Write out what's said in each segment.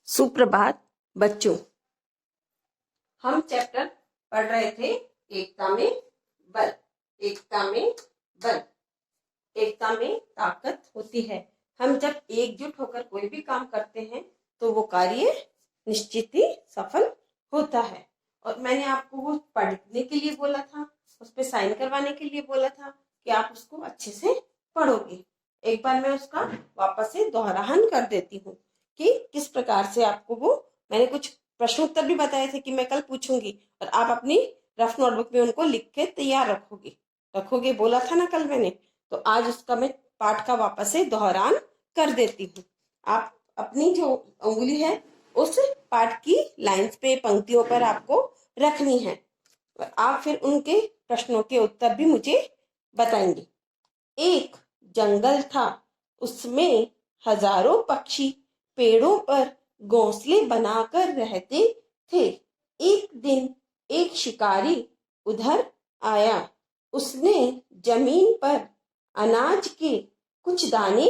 सुप्रभात बच्चों। हम चैप्टर पढ़ रहे थे एकता में बल। एकता में बल, एकता में ताकत होती है। हम जब एकजुट होकर कोई भी काम करते हैं तो वो कार्य निश्चित ही सफल होता है। और मैंने आपको वो पढ़ने के लिए बोला था, उस पर साइन करवाने के लिए बोला था कि आप उसको अच्छे से पढ़ोगे। एक बार मैं उसका वापस से दोहराहन कर देती हूँ कि किस प्रकार से आपको वो, मैंने कुछ प्रश्न उत्तर भी बताए थे कि मैं कल पूछूंगी और आप अपनी रफ नोटबुक में उनको लिख के तैयार रखोगे बोला था ना कल मैंने। तो आज उसका मैं पाठ का वापस से दोहरान कर देती हूँ। आप अपनी जो उंगली है उस पाठ की लाइंस पे, पंक्तियों पर आपको रखनी है और आप फिर उनके प्रश्नों के उत्तर भी मुझे बताएंगे। एक जंगल था, उसमें हजारों पक्षी पेड़ों पर घोंसले बनाकर रहते थे। एक दिन एक शिकारी उधर आया। उसने जमीन पर अनाज के कुछ दाने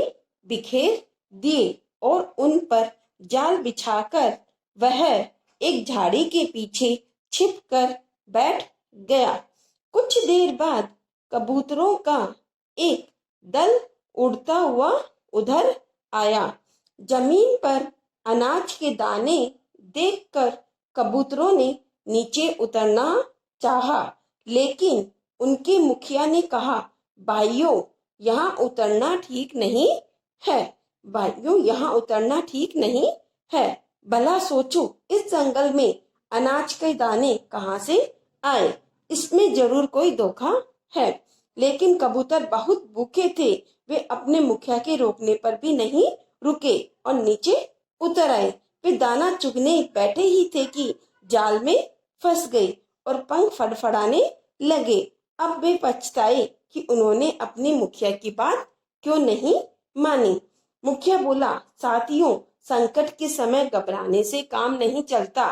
बिखेर दिए और उन पर जाल बिछाकर वह एक झाड़ी के पीछे छिपकर बैठ गया। कुछ देर बाद कबूतरों का एक दल उड़ता हुआ उधर आया। जमीन पर अनाज के दाने देखकर कबूतरों ने नीचे उतरना चाहा, लेकिन उनके मुखिया ने कहा, भाइयों यहाँ उतरना ठीक नहीं है। भाइयों यहाँ उतरना ठीक नहीं है। भला सोचो, इस जंगल में अनाज के दाने कहाँ से आए? इसमें जरूर कोई धोखा है। लेकिन कबूतर बहुत भूखे थे। वे अपने मुखिया के रोकने पर भी नहीं रुके और नीचे उतर आए। वे दाना चुगने बैठे ही थे कि जाल में फंस गए और पंख फड़फड़ाने लगे। अब वे पछताए कि उन्होंने अपने मुखिया की बात क्यों नहीं मानी। मुखिया बोला, साथियों, संकट के समय घबराने से काम नहीं चलता।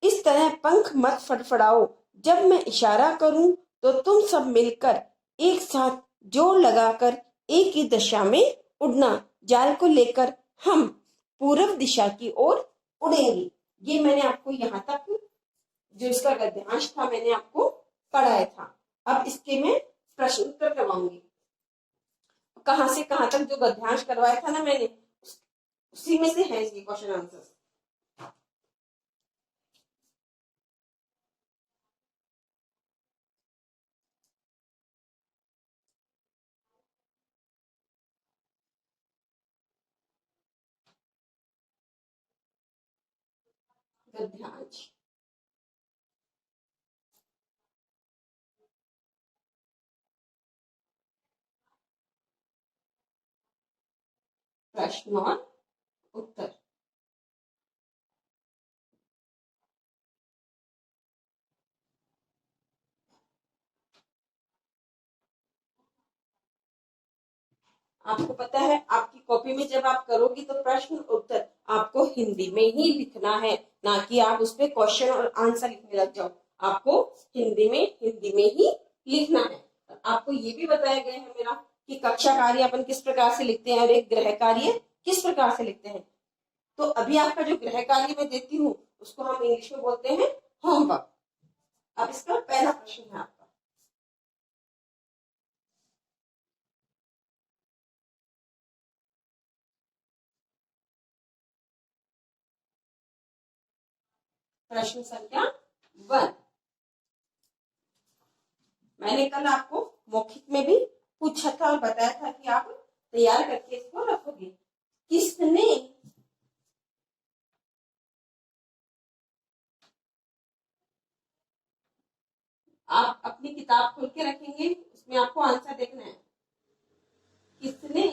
इस तरह पंख मत फड़फड़ाओ। जब मैं इशारा करूं तो तुम सब मिलकर एक साथ जोर लगाकर एक ही दिशा में उड़ना। जाल को लेकर हम पूर्व दिशा की ओर उड़ेंगे। ये मैंने आपको यहाँ तक जो इसका गद्यांश था मैंने आपको पढ़ाया था। अब इसके मैं प्रश्न उत्तर करवाऊंगी। कहाँ से कहाँ तक जो गद्यांश करवाया था ना मैंने, उसी में से है ये क्वेश्चन आंसर। गद्यांश प्रश्न और उत्तर। आपको पता है आपकी कॉपी में जब आप करोगी तो प्रश्न उत्तर आपको हिंदी में ही लिखना है, ना कि आप उस पर क्वेश्चन और आंसर लिखने लग जाओ। आपको हिंदी में ही लिखना है। आपको ये भी बताया गया है मेरा कि कक्षा कार्य अपन किस प्रकार से लिखते हैं और एक गृह कार्य किस प्रकार से लिखते हैं। तो अभी आपका जो गृह कार्य मैं देती हूँ उसको हम इंग्लिश में बोलते हैं होमवर्क। अब इसका पहला प्रश्न है आपका। प्रश्न संख्या 1। मैंने कल आपको मौखिक में भी पूछा था और बताया था कि आप तैयार करके इसको रखोगे। किसने आप अपनी किताब खोल के रखेंगे, उसमें आपको आंसर देखना है। किसने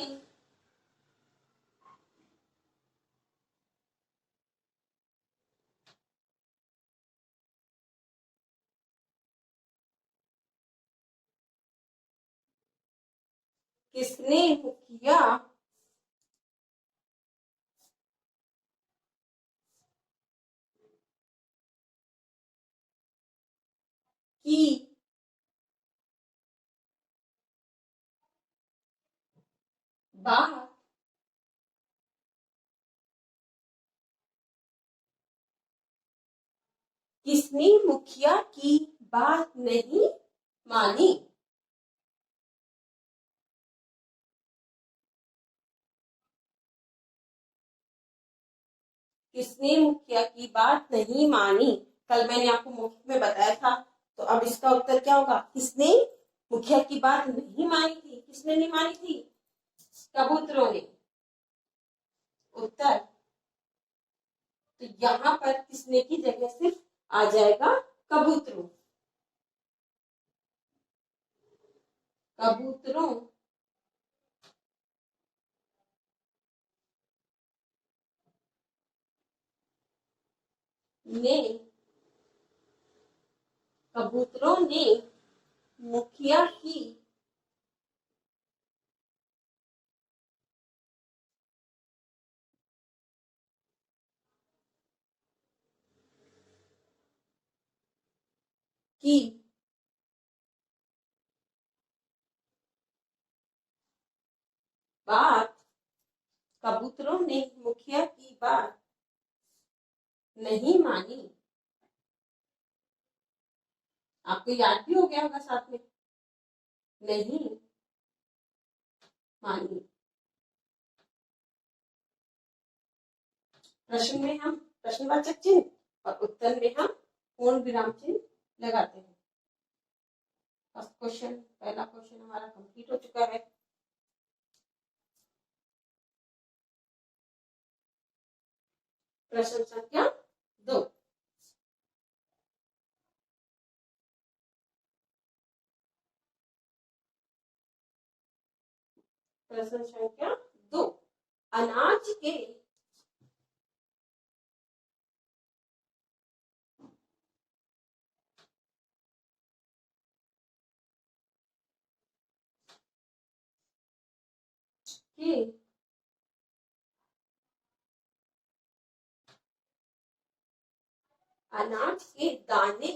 किसने मुखिया की बात किसने मुखिया की बात नहीं मानी? किसने मुखिया की बात नहीं मानी? कल मैंने आपको मौखिक में बताया था, तो अब इसका उत्तर क्या होगा? किसने मुखिया की बात नहीं मानी थी? किसने नहीं मानी थी? कबूतरों ने। उत्तर, तो यहाँ पर किसने की जगह सिर्फ आ जाएगा कबूतरों। कबूतरों ने कबूतरों ने मुखिया की की बात, कबूतरों ने मुखिया की बात नहीं मानी। आपको याद भी हो गया होगा साथ में, नहीं मानी। प्रश्न में हम प्रश्नवाचक चिन्ह और उत्तर में हम पूर्ण विराम चिन्ह लगाते हैं। फर्स्ट क्वेश्चन, पहला क्वेश्चन हमारा कंप्लीट हो चुका है। प्रश्न संख्या 2। प्रश्न संख्या 2, अनाज के के अनाज के दाने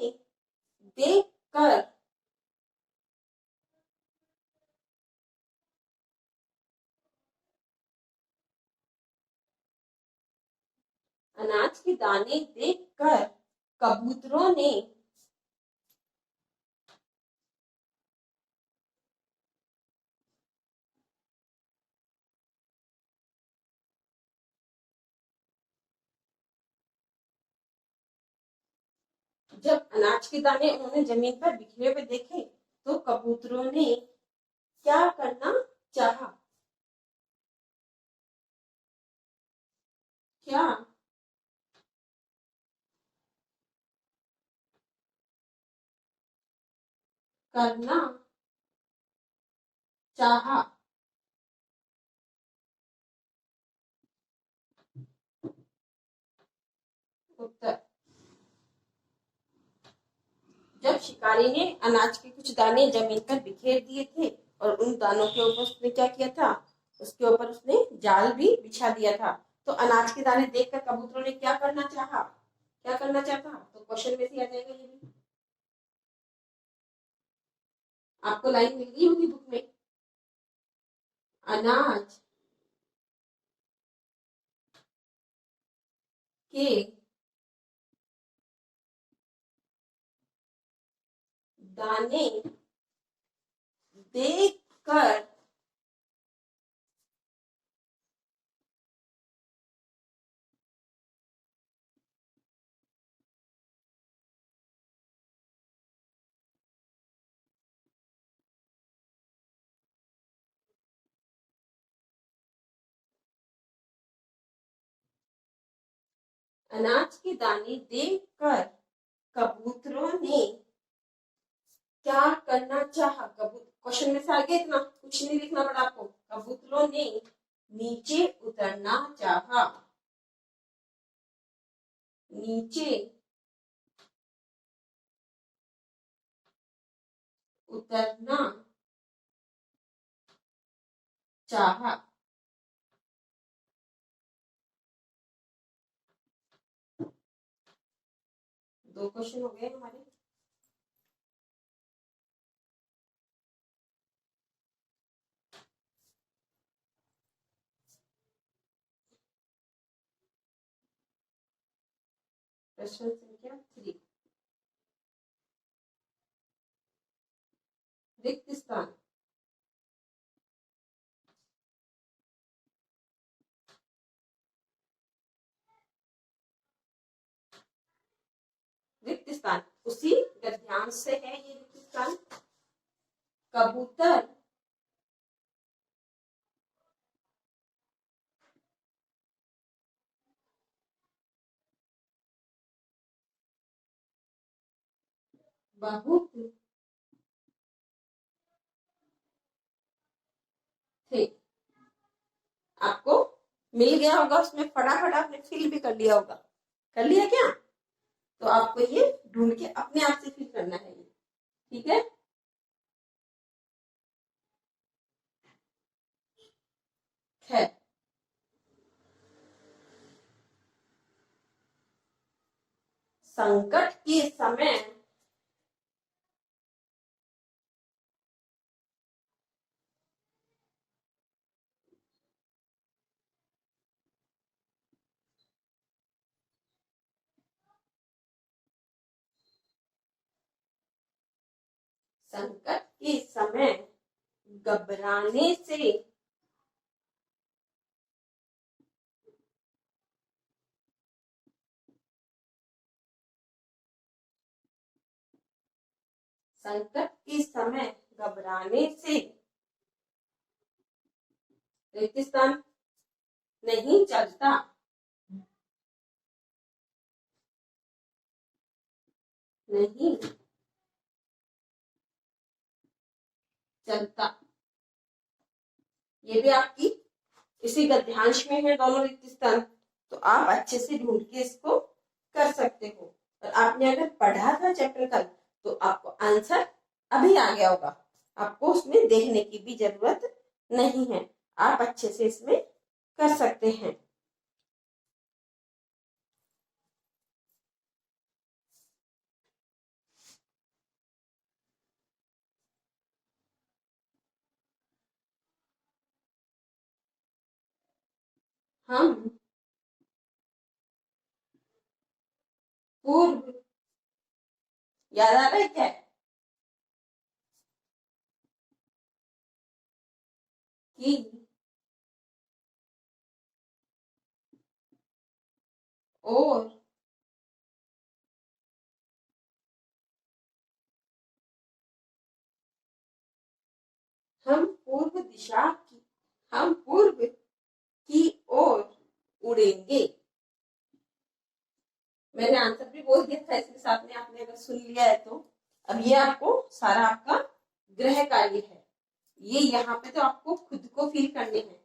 देखकर अनाज के दाने देखकर कबूतरों ने जब अनाज के दाने उन्होंने जमीन पर बिखरे हुए देखे, तो कबूतरों ने क्या करना चाहा? क्या करना चाहा? उत्तर, जब शिकारी ने अनाज के कुछ दाने जमीन पर बिखेर दिए थे और उन दानों के ऊपर उसने क्या किया था, उसके ऊपर उसने जाल भी बिछा दिया था। तो अनाज के दाने देखकर कबूतरों ने क्या करना चाहा? क्या करना चाहता? तो क्वेश्चन में से आ जाएगा ये भी। आपको लाइन मिल गई होगी बुक में। अनाज के दाने देखकर अनाज के दाने देखकर कबूतरों ने क्या करना चाहा? क्वेश्चन में से आगे इतना कुछ नहीं लिखना पड़ा आपको। कबूतरों ने नीचे उतरना चाहा। नीचे उतरना चाहा। दो क्वेश्चन हो गए हमारे। प्रश्न संख्या 3, रिक्त स्थान, रिक्त स्थान उसी गद्यांश से है ये रिक्त स्थान। कबूतर बहुत थे। आपको मिल गया होगा, उसमें फटाफट आपने फिल भी कर लिया होगा। कर लिया क्या? तो आपको ये ढूंढ के अपने आप से फिल करना है ये, ठीक है। खैर, संकट के समय संकट के समय घबराने से संकट के समय घबराने से रिक्त स्थान नहीं चलता, नहीं चलता। ये भी आपकी इसी गद्यांश में है दोनों रिक्त स्थान, तो आप अच्छे से ढूंढ के इसको कर सकते हो। और आपने अगर पढ़ा था चैप्टर कल तो आपको आंसर अभी आ गया होगा, आपको उसमें देखने की भी जरूरत नहीं है, आप अच्छे से इसमें कर सकते हैं। हम पूर्व, याद आ रहा है क्या? कि और हम पूर्व दिशा की, हम पूर्व की ओर उड़ेंगे। मैंने आंसर भी बोल दिया था इसके साथ में, आपने अगर सुन लिया है तो। अब ये आपको सारा आपका गृह कार्य है, ये यहाँ पे तो आपको खुद को फील करने हैं,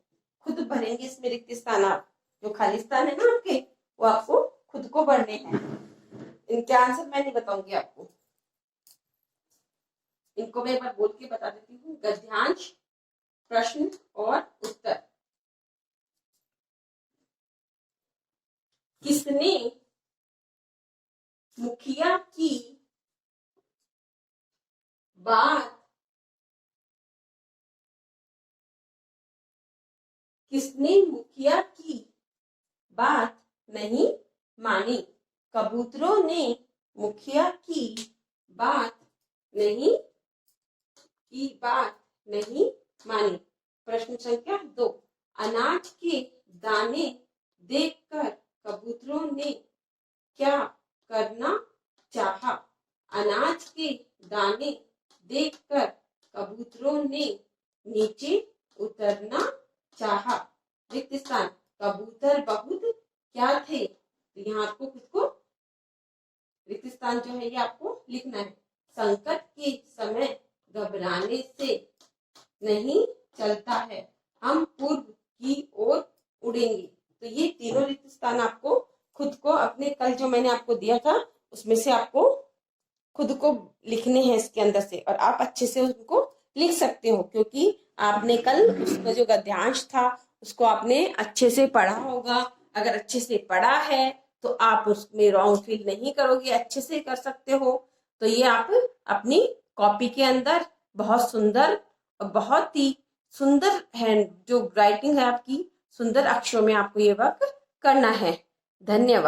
खुद भरेंगे इसमें रिक्त स्थान। आप जो खाली स्थान है ना आपके, वो आपको खुद को भरने हैं। इनके आंसर मैं नहीं बताऊंगी आपको, इनको मैं एक बार बोल के बता देती हूँ। गद्यांश, प्रश्न और उत्तर। किसने मुखिया की बात, किसने मुखिया की बात नहीं मानी? कबूतरों ने मुखिया की बात नहीं मानी। प्रश्न संख्या 2, अनाज के दाने देखकर कबूतरों ने क्या करना चाहा? अनाज के दाने देखकर कबूतरों ने नीचे उतरना चाहा। रिक्त स्थान, कबूतर बहुत क्या थे? तो यहाँ आपको खुद को रिक्त स्थान जो है ये आपको लिखना है। संकट के समय घबराने से नहीं चलता है, हम पूर्व की ओर उड़ेंगे। तो ये तीनों रिक्त स्थान आपको खुद को अपने कल जो मैंने आपको दिया था उसमें से आपको खुद को लिखने हैं इसके अंदर से, और आप अच्छे से उनको लिख सकते हो क्योंकि आपने कल उसका जो गद्यांश था उसको आपने अच्छे से पढ़ा होगा। अगर अच्छे से पढ़ा है तो आप उसमें रॉन्ग फील नहीं करोगे, अच्छे से कर सकते हो। तो ये आप अपनी कॉपी के अंदर बहुत सुंदर और बहुत ही सुंदर हैंड जो राइटिंग है आपकी, सुंदर अक्षरों में आपको ये वर्क करना है। धन्यवाद।